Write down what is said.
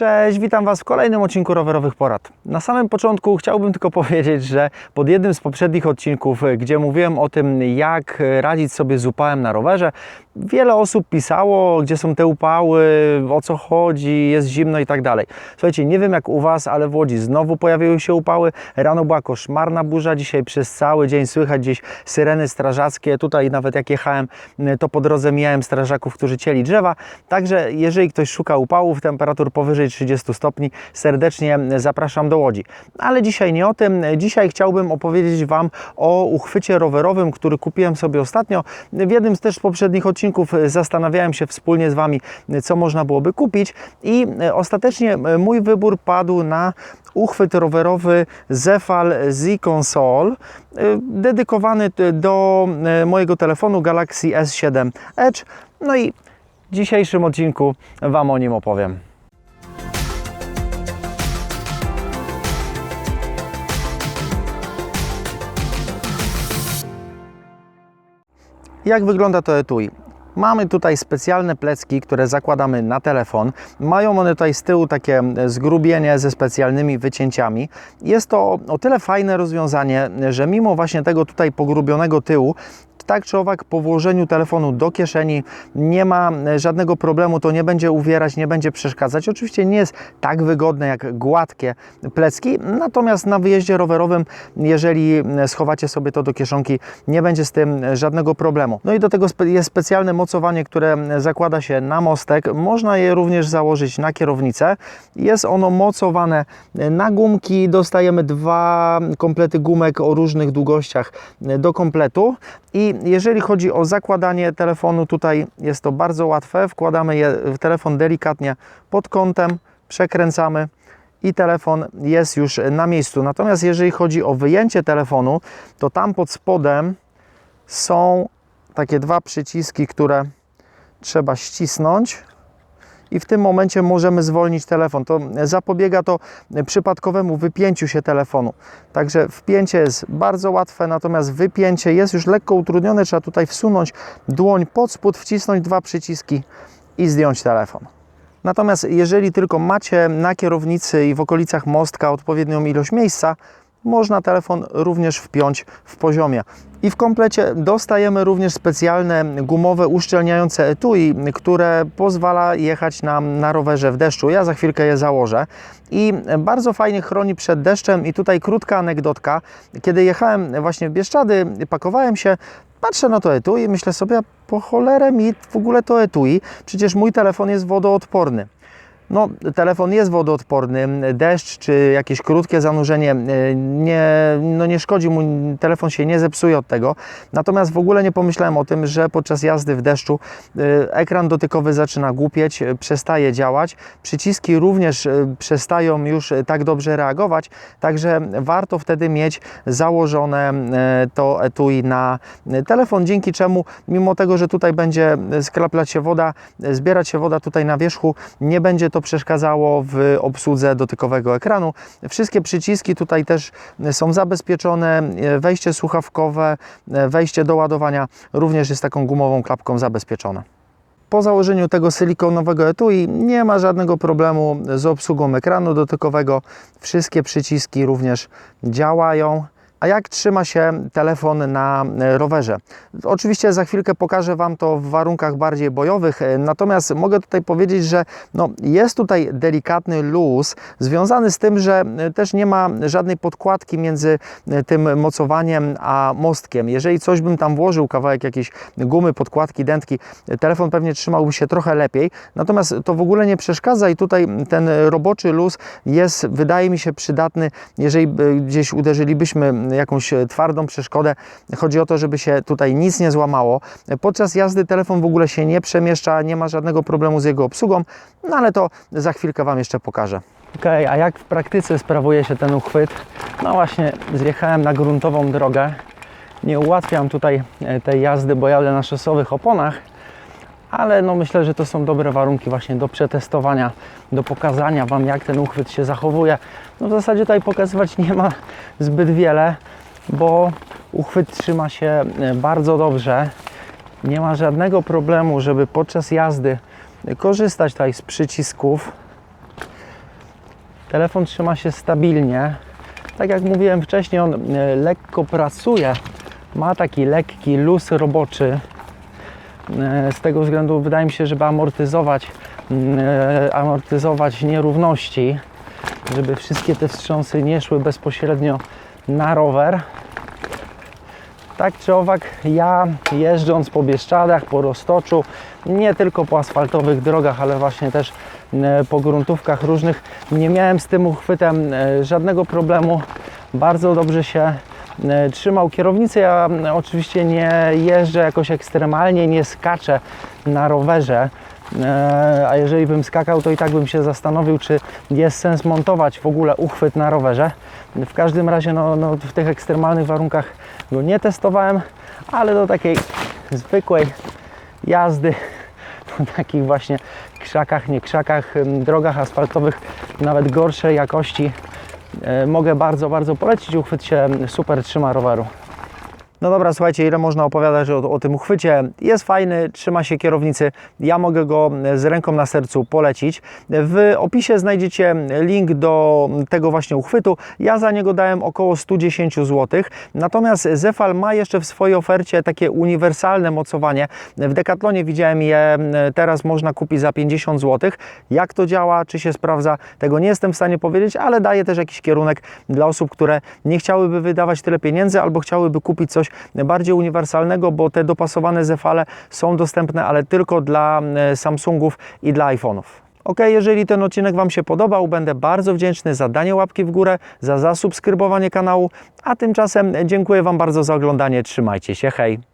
Cześć, witam Was w kolejnym odcinku Rowerowych Porad. Na samym początku chciałbym tylko powiedzieć, że pod jednym z poprzednich odcinków, gdzie mówiłem o tym, jak radzić sobie z upałem na rowerze, wiele osób pisało, gdzie są te upały, o co chodzi, jest zimno i tak dalej. Słuchajcie, nie wiem jak u Was, ale w Łodzi znowu pojawiły się upały. Rano była koszmarna burza, dzisiaj przez cały dzień słychać gdzieś syreny strażackie. Tutaj nawet jak jechałem, to po drodze mijałem strażaków, którzy cięli drzewa. Także jeżeli ktoś szuka upałów, temperatur powyżej 30 stopni, serdecznie zapraszam do Łodzi. Ale dzisiaj nie o tym. Dzisiaj chciałbym opowiedzieć Wam o uchwycie rowerowym, który kupiłem sobie ostatnio. W jednym z też poprzednich odcinków zastanawiałem się wspólnie z Wami, co można byłoby kupić i ostatecznie mój wybór padł na uchwyt rowerowy Zefal Z-Console, dedykowany do mojego telefonu Galaxy S7 Edge. No i w dzisiejszym odcinku Wam o nim opowiem. Jak wygląda to etui? Mamy tutaj specjalne plecki, które zakładamy na telefon. Mają one tutaj z tyłu takie zgrubienie ze specjalnymi wycięciami. Jest to o tyle fajne rozwiązanie, że mimo właśnie tego tutaj pogrubionego tyłu, tak czy owak po włożeniu telefonu do kieszeni nie ma żadnego problemu, to nie będzie uwierać, nie będzie przeszkadzać. Oczywiście nie jest tak wygodne jak gładkie plecki, natomiast na wyjeździe rowerowym, jeżeli schowacie sobie to do kieszonki, nie będzie z tym żadnego problemu. No i do tego jest specjalne mocowanie, które zakłada się na mostek. Można je również założyć na kierownicę. Jest ono mocowane na gumki. Dostajemy 2 komplety gumek o różnych długościach do kompletu. I jeżeli chodzi o zakładanie telefonu, tutaj jest to bardzo łatwe. Wkładamy je w telefon delikatnie pod kątem, przekręcamy i telefon jest już na miejscu. Natomiast jeżeli chodzi o wyjęcie telefonu, to tam pod spodem są takie 2 przyciski, które trzeba ścisnąć. I w tym momencie możemy zwolnić telefon. To zapobiega to przypadkowemu wypięciu się telefonu. Także wpięcie jest bardzo łatwe, natomiast wypięcie jest już lekko utrudnione. Trzeba tutaj wsunąć dłoń pod spód, wcisnąć 2 przyciski i zdjąć telefon. Natomiast jeżeli tylko macie na kierownicy i w okolicach mostka odpowiednią ilość miejsca, można telefon również wpiąć w poziomie. I w komplecie dostajemy również specjalne gumowe uszczelniające etui, które pozwala jechać nam na rowerze w deszczu. Ja za chwilkę je założę. I bardzo fajnie chroni przed deszczem. I tutaj krótka anegdotka. Kiedy jechałem właśnie w Bieszczady, pakowałem się, patrzę na to etui i myślę sobie, po cholerę mi w ogóle to etui, przecież mój telefon jest wodoodporny. No, telefon jest wodoodporny, deszcz czy jakieś krótkie zanurzenie nie szkodzi mu, telefon się nie zepsuje od tego. Natomiast w ogóle nie pomyślałem o tym, że podczas jazdy w deszczu ekran dotykowy zaczyna głupieć, przestaje działać. Przyciski również przestają już tak dobrze reagować, także warto wtedy mieć założone to etui na telefon, dzięki czemu mimo tego, że tutaj będzie skraplać się woda, zbierać się woda tutaj na wierzchu, nie będzie to przeszkadzało w obsłudze dotykowego ekranu. Wszystkie przyciski tutaj też są zabezpieczone, wejście słuchawkowe, wejście do ładowania również jest taką gumową klapką zabezpieczone. Po założeniu tego silikonowego etui nie ma żadnego problemu z obsługą ekranu dotykowego. Wszystkie przyciski również działają. A jak trzyma się telefon na rowerze? Oczywiście za chwilkę pokażę Wam to w warunkach bardziej bojowych, natomiast mogę tutaj powiedzieć, że jest tutaj delikatny luz związany z tym, że też nie ma żadnej podkładki między tym mocowaniem a mostkiem. Jeżeli coś bym tam włożył, kawałek jakiejś gumy, podkładki, dętki, telefon pewnie trzymałby się trochę lepiej, natomiast to w ogóle nie przeszkadza i tutaj ten roboczy luz jest, wydaje mi się, przydatny, jeżeli gdzieś uderzylibyśmy jakąś twardą przeszkodę. Chodzi o to, żeby się tutaj nic nie złamało. Podczas jazdy telefon w ogóle się nie przemieszcza, nie ma żadnego problemu z jego obsługą, no ale to za chwilkę Wam jeszcze pokażę. Ok, a jak w praktyce sprawuje się ten uchwyt? No właśnie, zjechałem na gruntową drogę. Nie ułatwiam tutaj tej jazdy, bo jadę na szosowych oponach, ale myślę, że to są dobre warunki właśnie do przetestowania, do pokazania Wam, jak ten uchwyt się zachowuje. W zasadzie tutaj pokazywać nie ma zbyt wiele, bo uchwyt trzyma się bardzo dobrze. Nie ma żadnego problemu, żeby podczas jazdy korzystać tutaj z przycisków. Telefon trzyma się stabilnie. Tak jak mówiłem wcześniej, on lekko pracuje. Ma taki lekki luz roboczy. Z tego względu wydaje mi się, żeby amortyzować nierówności, żeby wszystkie te wstrząsy nie szły bezpośrednio na rower. Tak czy owak, ja jeżdżąc po Bieszczadach, po Roztoczu, nie tylko po asfaltowych drogach, ale właśnie też po gruntówkach różnych, nie miałem z tym uchwytem żadnego problemu. Bardzo dobrze się trzymał kierownicy. Ja oczywiście nie jeżdżę jakoś ekstremalnie, nie skaczę na rowerze, a jeżeli bym skakał, to i tak bym się zastanowił, czy jest sens montować w ogóle uchwyt na rowerze. W każdym razie w tych ekstremalnych warunkach go nie testowałem, ale do takiej zwykłej jazdy po takich właśnie krzakach, nie krzakach, drogach asfaltowych, nawet gorszej jakości, mogę bardzo, bardzo polecić. Uchwyt się super trzyma roweru. No dobra, słuchajcie, ile można opowiadać o tym uchwycie. Jest fajny, trzyma się kierownicy. Ja mogę go z ręką na sercu polecić. W opisie znajdziecie link do tego właśnie uchwytu. Ja za niego dałem około 110 zł. Natomiast Zefal ma jeszcze w swojej ofercie takie uniwersalne mocowanie. W Decathlonie widziałem je, teraz można kupić za 50 zł. Jak to działa, czy się sprawdza, tego nie jestem w stanie powiedzieć, ale daje też jakiś kierunek dla osób, które nie chciałyby wydawać tyle pieniędzy albo chciałyby kupić coś bardziej uniwersalnego, bo te dopasowane Zefale są dostępne, ale tylko dla Samsungów i dla iPhone'ów. Ok, jeżeli ten odcinek Wam się podobał, będę bardzo wdzięczny za danie łapki w górę, za zasubskrybowanie kanału, a tymczasem dziękuję Wam bardzo za oglądanie. Trzymajcie się, hej!